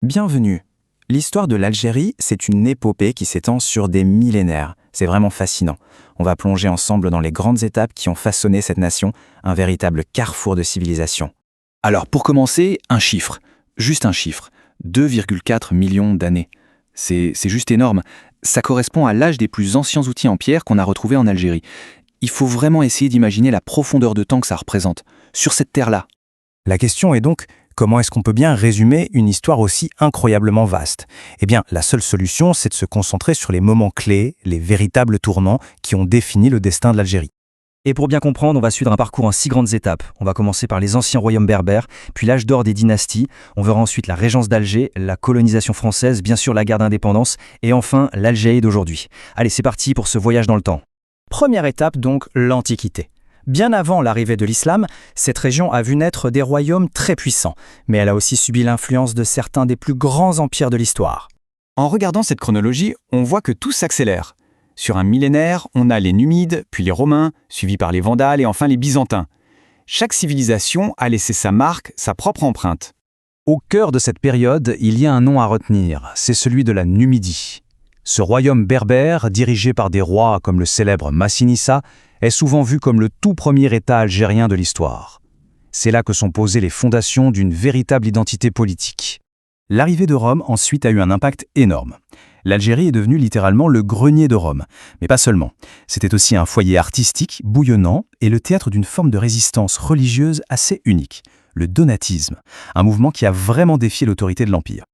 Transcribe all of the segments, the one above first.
Bienvenue. L'histoire de l'Algérie, c'est une épopée qui s'étend sur des millénaires. C'est vraiment fascinant. On va plonger ensemble dans les grandes étapes qui ont façonné cette nation, un véritable carrefour de civilisation. Alors pour commencer, un chiffre. Juste un chiffre. 2,4 millions d'années. C'est juste énorme. Ça correspond à l'âge des plus anciens outils en pierre qu'on a retrouvés en Algérie. Il faut vraiment essayer d'imaginer la profondeur de temps que ça représente, sur cette terre-là. La question est donc, comment est-ce qu'on peut bien résumer une histoire aussi incroyablement vaste? Eh bien, la seule solution, c'est de se concentrer sur les moments clés, les véritables tournants qui ont défini le destin de l'Algérie. Et pour bien comprendre, on va suivre un parcours en 6 grandes étapes. On va commencer par les anciens royaumes berbères, puis l'âge d'or des dynasties. On verra ensuite la régence d'Alger, la colonisation française, bien sûr la guerre d'indépendance, et enfin l'Algérie d'aujourd'hui. Allez, c'est parti pour ce voyage dans le temps. Première étape donc, l'Antiquité. Bien avant l'arrivée de l'islam, cette région a vu naître des royaumes très puissants, mais elle a aussi subi l'influence de certains des plus grands empires de l'histoire. En regardant cette chronologie, on voit que tout s'accélère. Sur un millénaire, on a les Numides, puis les Romains, suivis par les Vandales et enfin les Byzantins. Chaque civilisation a laissé sa marque, sa propre empreinte. Au cœur de cette période, il y a un nom à retenir, c'est celui de la Numidie. Ce royaume berbère, dirigé par des rois comme le célèbre Massinissa, est souvent vu comme le tout premier État algérien de l'histoire. C'est là que sont posées les fondations d'une véritable identité politique. L'arrivée de Rome ensuite a eu un impact énorme. L'Algérie est devenue littéralement le grenier de Rome. Mais pas seulement. C'était aussi un foyer artistique, bouillonnant, et le théâtre d'une forme de résistance religieuse assez unique, le donatisme, un mouvement qui a vraiment défié l'autorité de l'Empire.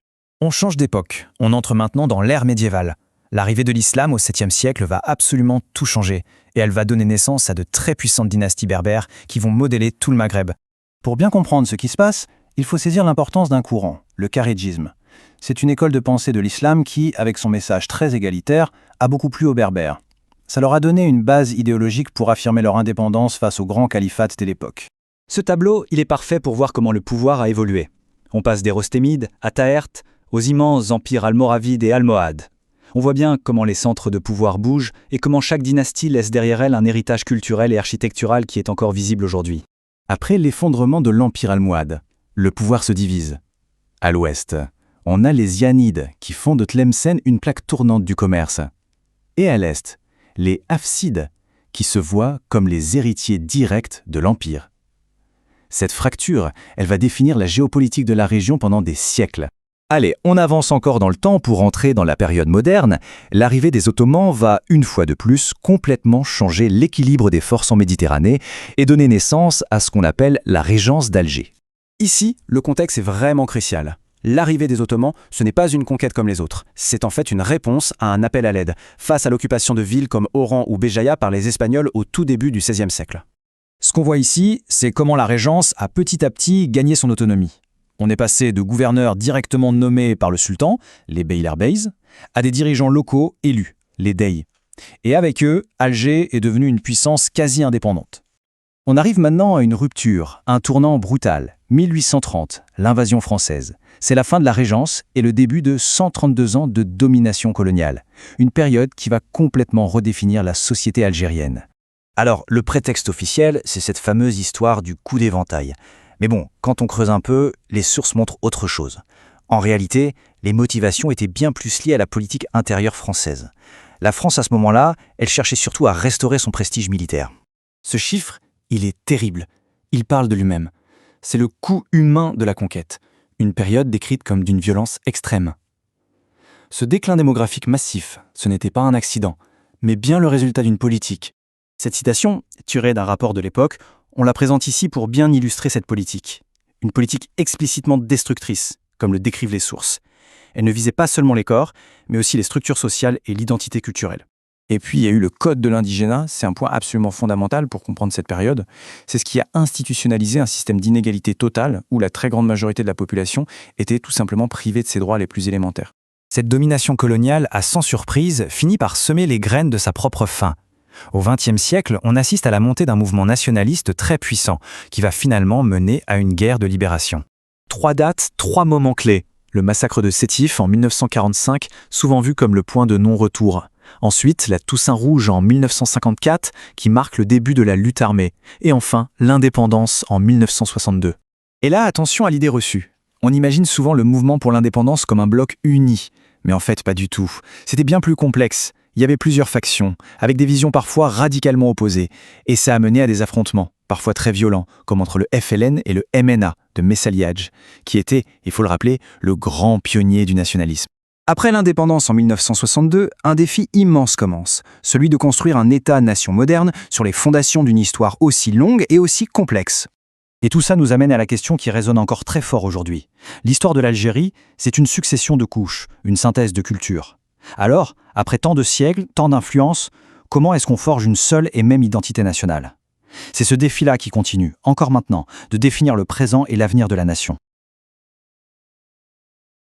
On change d'époque, on entre maintenant dans l'ère médiévale. L'arrivée de l'islam au 7e siècle va absolument tout changer, et elle va donner naissance à de très puissantes dynasties berbères qui vont modeler tout le Maghreb. Pour bien comprendre ce qui se passe, il faut saisir l'importance d'un courant, le kharidjisme. C'est une école de pensée de l'islam qui, avec son message très égalitaire, a beaucoup plu aux Berbères. Ça leur a donné une base idéologique pour affirmer leur indépendance face au grand califat de l'époque. Ce tableau, il est parfait pour voir comment le pouvoir a évolué. On passe des Rostémides à Taert, aux immenses empires almoravides et almohades. On voit bien comment les centres de pouvoir bougent et comment chaque dynastie laisse derrière elle un héritage culturel et architectural qui est encore visible aujourd'hui. Après l'effondrement de l'Empire almohade, le pouvoir se divise. À l'ouest, on a les Zianides qui font de Tlemcen une plaque tournante du commerce. Et à l'est, les Hafsides qui se voient comme les héritiers directs de l'Empire. Cette fracture, elle va définir la géopolitique de la région pendant des siècles. Allez, on avance encore dans le temps pour entrer dans la période moderne. L'arrivée des Ottomans va, une fois de plus, complètement changer l'équilibre des forces en Méditerranée et donner naissance à ce qu'on appelle la régence d'Alger. Ici, le contexte est vraiment crucial. L'arrivée des Ottomans, ce n'est pas une conquête comme les autres. C'est en fait une réponse à un appel à l'aide, face à l'occupation de villes comme Oran ou Béjaïa par les Espagnols au tout début du XVIe siècle. Ce qu'on voit ici, c'est comment la régence a petit à petit gagné son autonomie. On est passé de gouverneurs directement nommés par le sultan, les Beylerbeys, à des dirigeants locaux élus, les Dey. Et avec eux, Alger est devenue une puissance quasi indépendante. On arrive maintenant à une rupture, un tournant brutal. 1830, l'invasion française. C'est la fin de la Régence et le début de 132 ans de domination coloniale. Une période qui va complètement redéfinir la société algérienne. Alors, le prétexte officiel, c'est cette fameuse histoire du coup d'éventail. Mais bon, quand on creuse un peu, les sources montrent autre chose. En réalité, les motivations étaient bien plus liées à la politique intérieure française. La France, à ce moment-là, elle cherchait surtout à restaurer son prestige militaire. Ce chiffre, il est terrible. Il parle de lui-même. C'est le coût humain de la conquête, une période décrite comme d'une violence extrême. Ce déclin démographique massif, ce n'était pas un accident, mais bien le résultat d'une politique. Cette citation, tirée d'un rapport de l'époque, on la présente ici pour bien illustrer cette politique. Une politique explicitement destructrice, comme le décrivent les sources. Elle ne visait pas seulement les corps, mais aussi les structures sociales et l'identité culturelle. Et puis, il y a eu le code de l'indigénat, c'est un point absolument fondamental pour comprendre cette période. C'est ce qui a institutionnalisé un système d'inégalité totale où la très grande majorité de la population était tout simplement privée de ses droits les plus élémentaires. Cette domination coloniale a sans surprise fini par semer les graines de sa propre fin. Au XXe siècle, on assiste à la montée d'un mouvement nationaliste très puissant qui va finalement mener à une guerre de libération. 3 dates, 3 moments clés. Le massacre de Sétif en 1945, souvent vu comme le point de non-retour. Ensuite, la Toussaint Rouge en 1954, qui marque le début de la lutte armée. Et enfin, l'indépendance en 1962. Et là, attention à l'idée reçue. On imagine souvent le mouvement pour l'indépendance comme un bloc uni, mais en fait pas du tout. C'était bien plus complexe. Il y avait plusieurs factions, avec des visions parfois radicalement opposées, et ça a mené à des affrontements, parfois très violents, comme entre le FLN et le MNA de Messaliadj, qui était, il faut le rappeler, le grand pionnier du nationalisme. Après l'indépendance en 1962, un défi immense commence, celui de construire un État-nation moderne sur les fondations d'une histoire aussi longue et aussi complexe. Et tout ça nous amène à la question qui résonne encore très fort aujourd'hui. L'histoire de l'Algérie, c'est une succession de couches, une synthèse de cultures. Alors, après tant de siècles, tant d'influences, comment est-ce qu'on forge une seule et même identité nationale ? C'est ce défi-là qui continue, encore maintenant, de définir le présent et l'avenir de la nation.